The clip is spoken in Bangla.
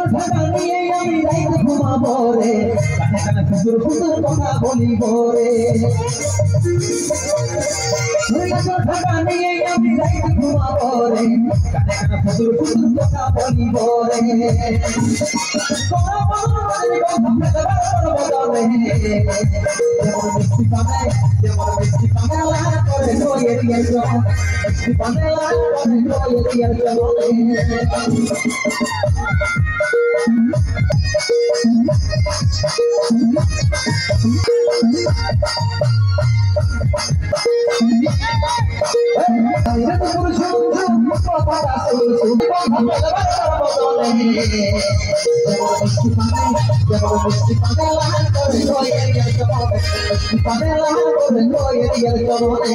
ঢাকা নিয়ে আমি রাইতে ঘুমাবো রে কানে কানে ফুতুর ফুতুর কথা বলিব রে ঢাকা নিয়ে আমি রাইতে ঘুমাবো রে কানে কানে ফুতুর ফুতুর কথা বলিব রে মিষ্টি পানে করে নয়ের মিষ্টি পানে করে